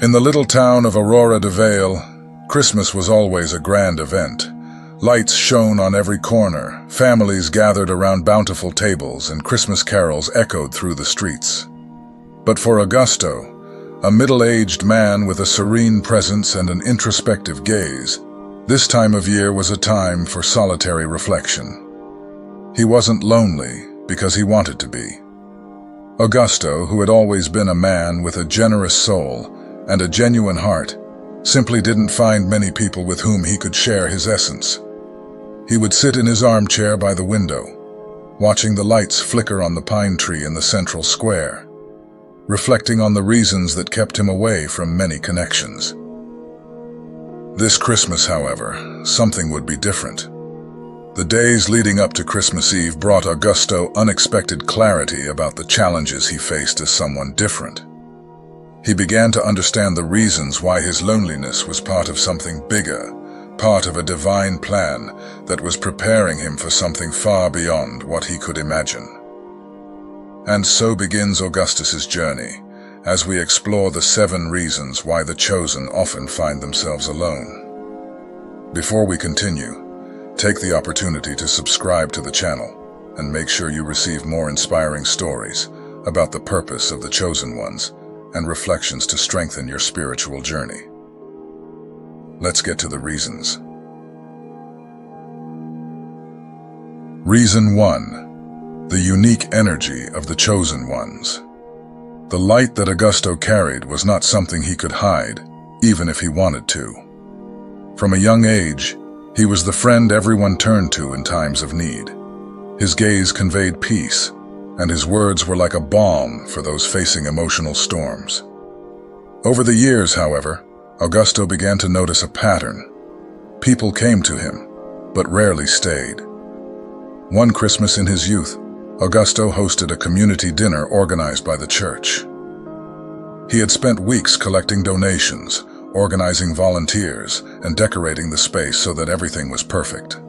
In the little town of Aurora de Vale, Christmas was always a grand event. Lights shone on every corner, families gathered around bountiful tables, and Christmas carols echoed through the streets. But for Augusto, a middle-aged man with a serene presence and an introspective gaze, this time of year was a time for solitary reflection. He wasn't lonely because he wanted to be. Augusto, who had always been a man with a generous soul and a genuine heart, simply didn't find many people with whom he could share his essence. He would sit in his armchair by the window, watching the lights flicker on the pine tree in the central square, reflecting on the reasons that kept him away from many connections. This Christmas, however, something would be different. The days leading up to Christmas Eve brought Augusto unexpected clarity about the challenges he faced as someone different. He began to understand the reasons why his loneliness was part of something bigger, part of a divine plan that was preparing him for something far beyond what he could imagine. And so begins Augustus's journey, as we explore the 7 reasons why the chosen often find themselves alone. Before we continue, take the opportunity to subscribe to the channel and make sure you receive more inspiring stories about the purpose of the chosen ones and reflections to strengthen your spiritual journey. Let's get to the reasons. Reason 1. The unique energy of the chosen ones. The light that Augusto carried was not something he could hide, even if he wanted to. From a young age, he was the friend everyone turned to in times of need. His gaze conveyed peace, and his words were like a balm for those facing emotional storms. Over the years, however, Augusto began to notice a pattern. People came to him, but rarely stayed. One Christmas in his youth, Augusto hosted a community dinner organized by the church. He had spent weeks collecting donations, organizing volunteers, and decorating the space so that everything was perfect.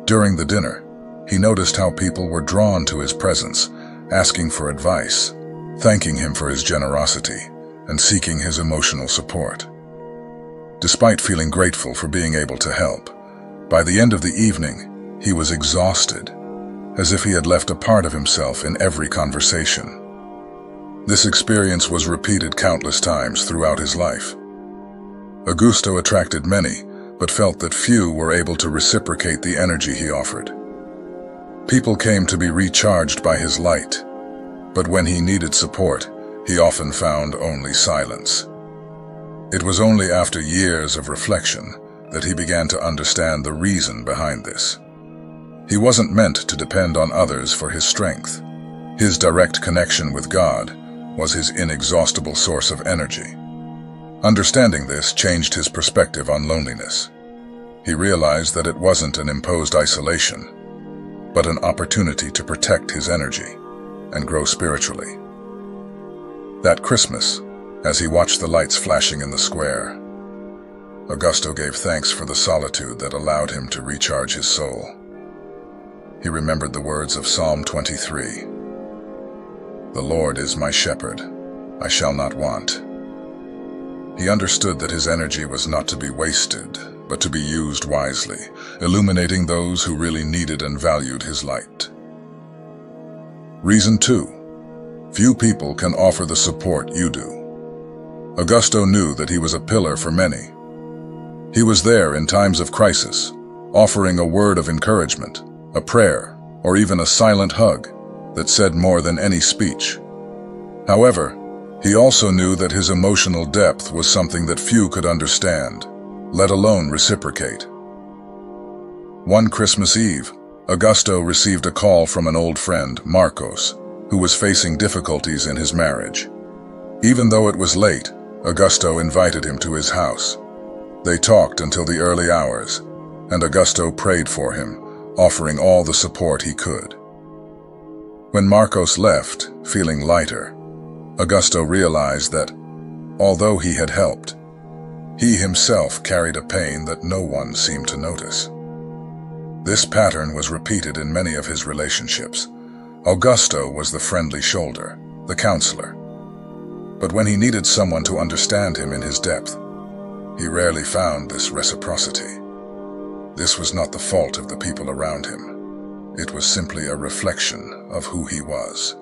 During the dinner, he noticed how people were drawn to his presence, asking for advice, thanking him for his generosity, and seeking his emotional support. Despite feeling grateful for being able to help, by the end of the evening, he was exhausted, as if he had left a part of himself in every conversation. This experience was repeated countless times throughout his life. Augusto attracted many, but felt that few were able to reciprocate the energy he offered. People came to be recharged by his light, but when he needed support, he often found only silence. It was only after years of reflection that he began to understand the reason behind this. He wasn't meant to depend on others for his strength. His direct connection with God was his inexhaustible source of energy. Understanding this changed his perspective on loneliness. He realized that it wasn't an imposed isolation, but an opportunity to protect his energy and grow spiritually. That Christmas, as he watched the lights flashing in the square, Augusto gave thanks for the solitude that allowed him to recharge his soul. He remembered the words of Psalm 23. "The Lord is my shepherd, I shall not want." He understood that his energy was not to be wasted, but to be used wisely, illuminating those who really needed and valued his light. Reason 2. Few people can offer the support you do. Augusto knew that he was a pillar for many. He was there in times of crisis, offering a word of encouragement, a prayer, or even a silent hug that said more than any speech. However, he also knew that his emotional depth was something that few could understand, let alone reciprocate. One Christmas Eve, Augusto received a call from an old friend, Marcos, who was facing difficulties in his marriage. Even though it was late, Augusto invited him to his house. They talked until the early hours, and Augusto prayed for him, offering all the support he could. When Marcos left, feeling lighter, Augusto realized that, although he had helped, he himself carried a pain that no one seemed to notice. This pattern was repeated in many of his relationships. Augusto was the friendly shoulder, the counselor. But when he needed someone to understand him in his depth, he rarely found this reciprocity. This was not the fault of the people around him. It was simply a reflection of who he was.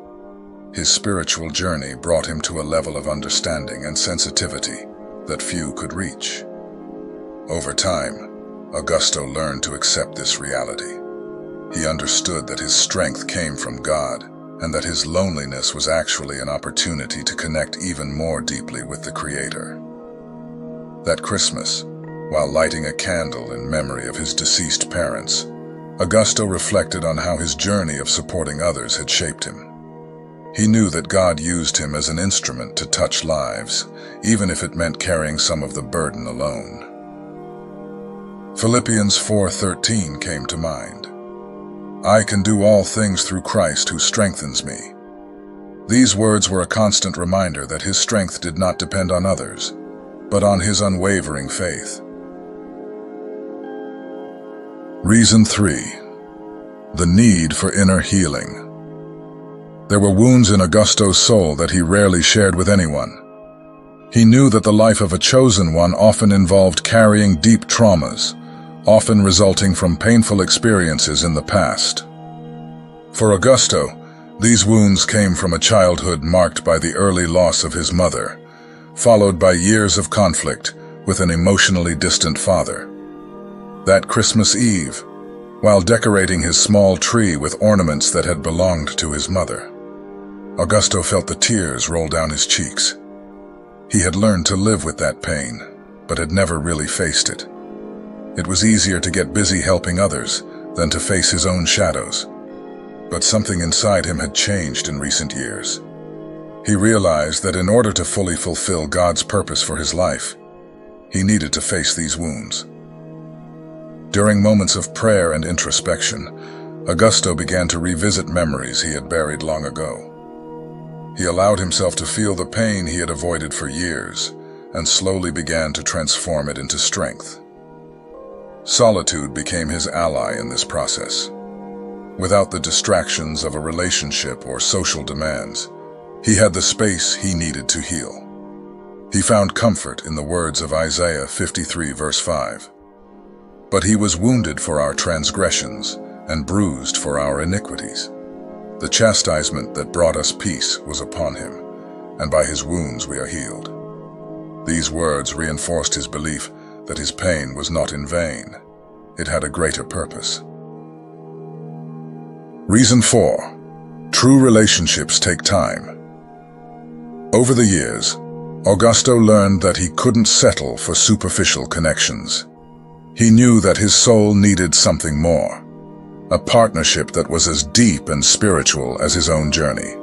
His spiritual journey brought him to a level of understanding and sensitivity that few could reach. Over time, Augusto learned to accept this reality. He understood that his strength came from God, and that his loneliness was actually an opportunity to connect even more deeply with the Creator. That Christmas, while lighting a candle in memory of his deceased parents, Augusto reflected on how his journey of supporting others had shaped him. He knew that God used him as an instrument to touch lives, even if it meant carrying some of the burden alone. Philippians 4:13 came to mind. "I can do all things through Christ who strengthens me." These words were a constant reminder that his strength did not depend on others, but on his unwavering faith. Reason 3. The need for inner healing. There were wounds in Augusto's soul that he rarely shared with anyone. He knew that the life of a chosen one often involved carrying deep traumas, often resulting from painful experiences in the past. For Augusto, these wounds came from a childhood marked by the early loss of his mother, followed by years of conflict with an emotionally distant father. That Christmas Eve, while decorating his small tree with ornaments that had belonged to his mother, Augusto felt the tears roll down his cheeks. He had learned to live with that pain, but had never really faced it. It was easier to get busy helping others than to face his own shadows. But something inside him had changed in recent years. He realized that in order to fully fulfill God's purpose for his life, he needed to face these wounds. During moments of prayer and introspection, Augusto began to revisit memories he had buried long ago. He allowed himself to feel the pain he had avoided for years, and slowly began to transform it into strength. Solitude became his ally in this process. Without the distractions of a relationship or social demands, he had the space he needed to heal. He found comfort in the words of Isaiah 53 verse 5. "But he was wounded for our transgressions and bruised for our iniquities. The chastisement that brought us peace was upon him, and by his wounds we are healed." These words reinforced his belief that his pain was not in vain. It had a greater purpose. Reason 4. True relationships take time. Over the years, Augusto learned that he couldn't settle for superficial connections. He knew that his soul needed something more, a partnership that was as deep and spiritual as his own journey.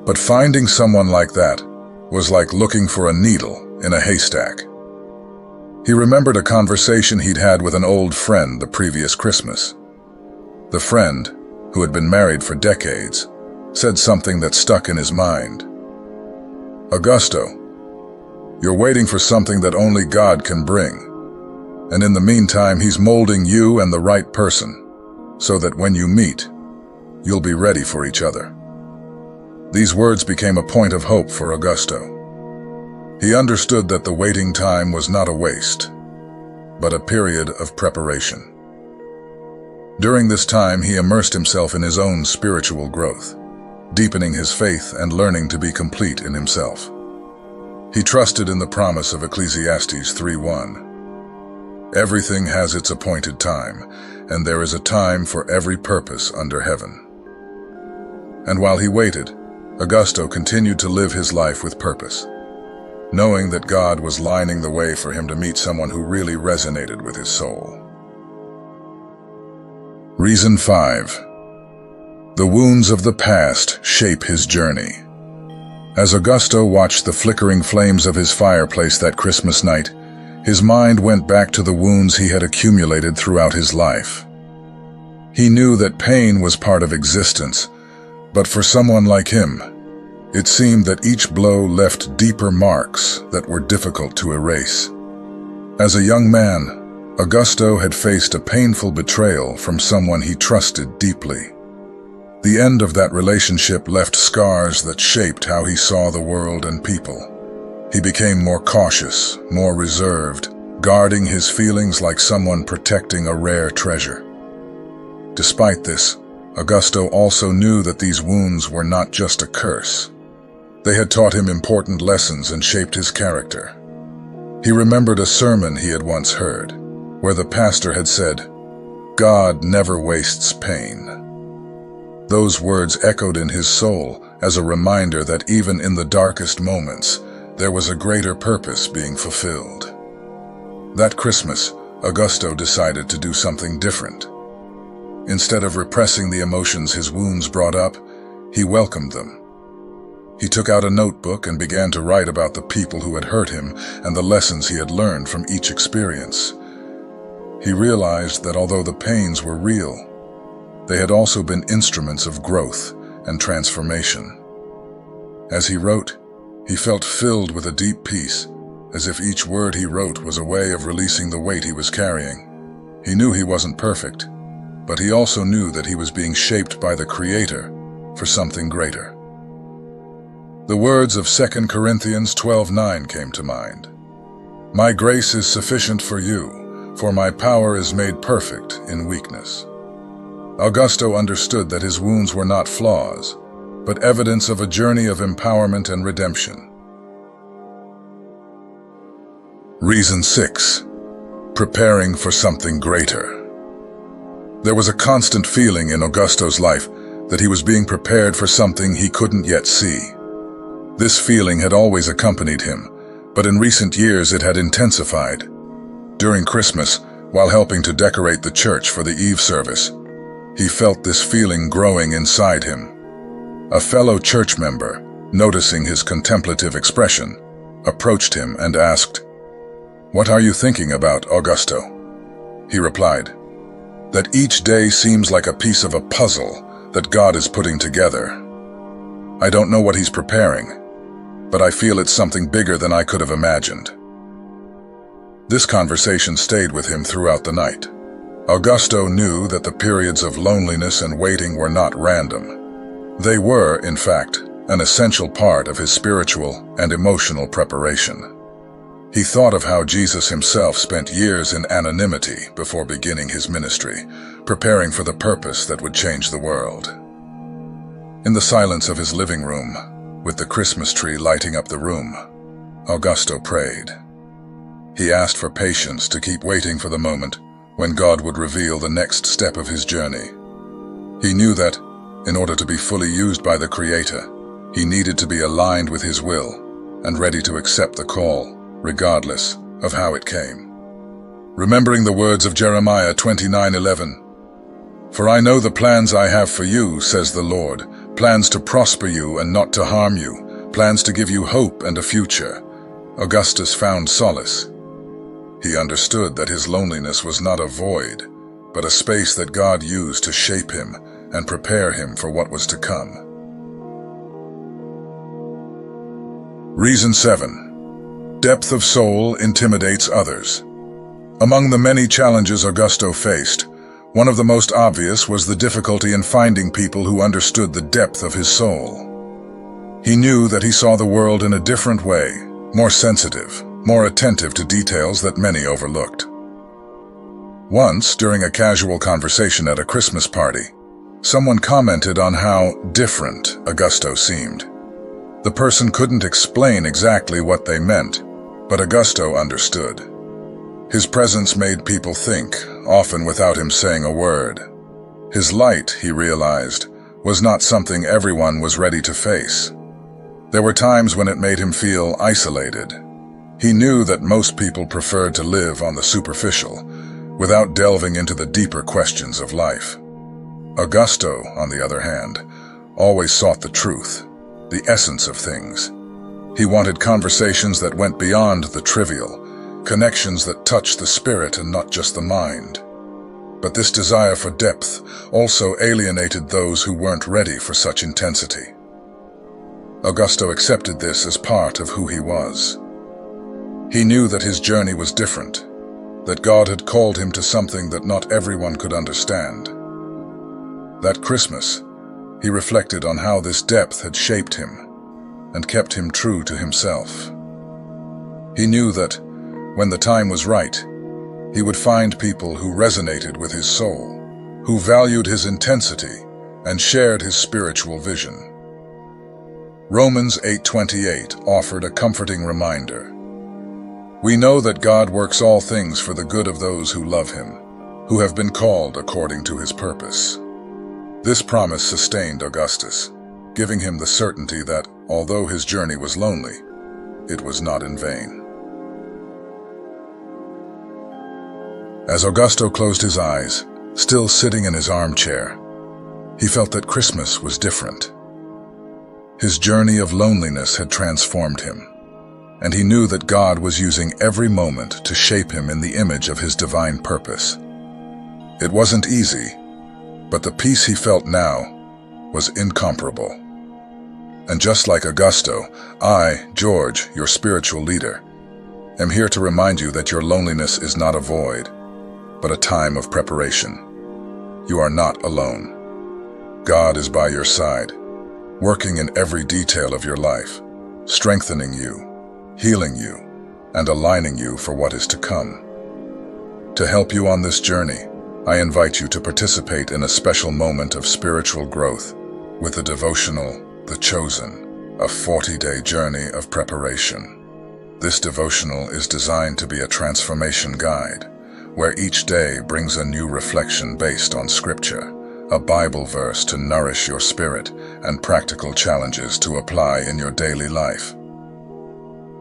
But finding someone like that was like looking for a needle in a haystack. He remembered a conversation he'd had with an old friend the previous Christmas. The friend, who had been married for decades, said something that stuck in his mind. "Augusto, you're waiting for something that only God can bring. And in the meantime, he's molding you and the right person, so that when you meet, you'll be ready for each other." These words became a point of hope for Augusto. He understood that the waiting time was not a waste, but a period of preparation. During this time, he immersed himself in his own spiritual growth, deepening his faith and learning to be complete in himself. He trusted in the promise of Ecclesiastes 3:1. "Everything has its appointed time, and there is a time for every purpose under heaven." And while he waited, Augusto continued to live his life with purpose, knowing that God was lining the way for him to meet someone who really resonated with his soul. Reason 5. The wounds of the past shape his journey. As Augusto watched the flickering flames of his fireplace that Christmas night, his mind went back to the wounds he had accumulated throughout his life. He knew that pain was part of existence, but for someone like him, it seemed that each blow left deeper marks that were difficult to erase. As a young man, Augusto had faced a painful betrayal from someone he trusted deeply. The end of that relationship left scars that shaped how he saw the world and people. He became more cautious, more reserved, guarding his feelings like someone protecting a rare treasure. Despite this, Augusto also knew that these wounds were not just a curse. They had taught him important lessons and shaped his character. He remembered a sermon he had once heard, where the pastor had said, "God never wastes pain." Those words echoed in his soul as a reminder that even in the darkest moments, there was a greater purpose being fulfilled. That Christmas, Augusto decided to do something different. Instead of repressing the emotions his wounds brought up, he welcomed them. He took out a notebook and began to write about the people who had hurt him and the lessons he had learned from each experience. He realized that although the pains were real, they had also been instruments of growth and transformation. As he wrote, he felt filled with a deep peace, as if each word he wrote was a way of releasing the weight he was carrying. He knew he wasn't perfect, but he also knew that he was being shaped by the Creator for something greater. The words of 2 Corinthians 12:9 came to mind. "My grace is sufficient for you, for my power is made perfect in weakness." Augusto understood that his wounds were not flaws, but evidence of a journey of empowerment and redemption. Reason 6. Preparing for something greater. There was a constant feeling in Augusto's life that he was being prepared for something he couldn't yet see. This feeling had always accompanied him, but in recent years it had intensified. During Christmas, while helping to decorate the church for the Eve service, he felt this feeling growing inside him. A fellow church member, noticing his contemplative expression, approached him and asked, "What are you thinking about, Augusto?" He replied, "That each day seems like a piece of a puzzle that God is putting together. I don't know what He's preparing, but I feel it's something bigger than I could have imagined." This conversation stayed with him throughout the night. Augusto knew that the periods of loneliness and waiting were not random. They were, in fact, an essential part of his spiritual and emotional preparation. He thought of how Jesus himself spent years in anonymity before beginning his ministry, preparing for the purpose that would change the world. In the silence of his living room, with the Christmas tree lighting up the room, Augusto prayed. He asked for patience to keep waiting for the moment when God would reveal the next step of his journey. He knew that, in order to be fully used by the Creator, he needed to be aligned with His will and ready to accept the call, regardless of how it came. Remembering the words of Jeremiah 29:11, "For I know the plans I have for you, says the Lord, plans to prosper you and not to harm you, plans to give you hope and a future," Augustus found solace. He understood that his loneliness was not a void, but a space that God used to shape him and prepare him for what was to come. Reason 7. Depth of soul intimidates others. Among the many challenges Augusto faced, one of the most obvious was the difficulty in finding people who understood the depth of his soul. He knew that he saw the world in a different way, more sensitive, more attentive to details that many overlooked. Once, during a casual conversation at a Christmas party, someone commented on how different Augusto seemed. The person couldn't explain exactly what they meant, but Augusto understood. His presence made people think, often without him saying a word. His light, he realized, was not something everyone was ready to face. There were times when it made him feel isolated. He knew that most people preferred to live on the superficial, without delving into the deeper questions of life. Augusto, on the other hand, always sought the truth, the essence of things. He wanted conversations that went beyond the trivial, connections that touched the spirit and not just the mind. But this desire for depth also alienated those who weren't ready for such intensity. Augusto accepted this as part of who he was. He knew that his journey was different, that God had called him to something that not everyone could understand. That Christmas, He reflected on how this depth had shaped him and kept him true to himself. He knew that, when the time was right, he would find people who resonated with his soul, who valued his intensity and shared his spiritual vision. Romans 8:28 offered a comforting reminder. We know that God works all things for the good of those who love him, who have been called according to his purpose. This promise sustained Augustus, giving him the certainty that, although his journey was lonely, it was not in vain. As Augusto closed his eyes, still sitting in his armchair, he felt that Christmas was different. His journey of loneliness had transformed him, and he knew that God was using every moment to shape him in the image of his divine purpose. It wasn't easy, but the peace he felt now was incomparable. And just like Augusto, I, George, your spiritual leader, am here to remind you that your loneliness is not a void, but a time of preparation. You are not alone. God is by your side, working in every detail of your life, strengthening you, healing you, and aligning you for what is to come. To help you on this journey, I invite you to participate in a special moment of spiritual growth with the devotional, The Chosen, a 40-day journey of preparation. This devotional is designed to be a transformation guide, where each day brings a new reflection based on Scripture, a Bible verse to nourish your spirit, and practical challenges to apply in your daily life.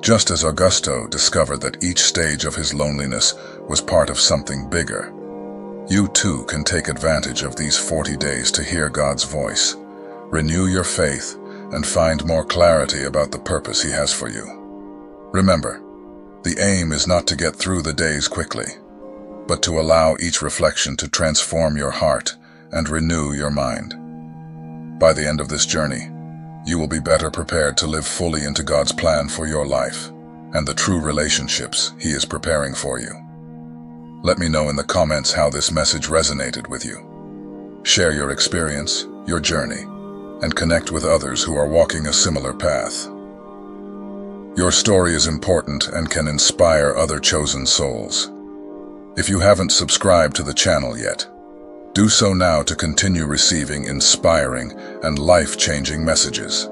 Just as Augusto discovered that each stage of his loneliness was part of something bigger, you too can take advantage of these 40 days to hear God's voice, renew your faith, and find more clarity about the purpose He has for you. Remember, the aim is not to get through the days quickly, but to allow each reflection to transform your heart and renew your mind. By the end of this journey, you will be better prepared to live fully into God's plan for your life and the true relationships He is preparing for you. Let me know in the comments how this message resonated with you. Share your experience, your journey, and connect with others who are walking a similar path. Your story is important and can inspire other chosen souls. If you haven't subscribed to the channel yet, do so now to continue receiving inspiring and life-changing messages.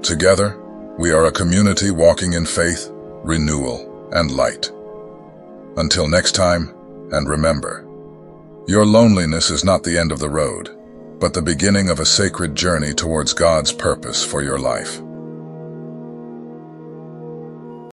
Together, we are a community walking in faith, renewal, and light. Until next time, and remember, your loneliness is not the end of the road, but the beginning of a sacred journey towards God's purpose for your life.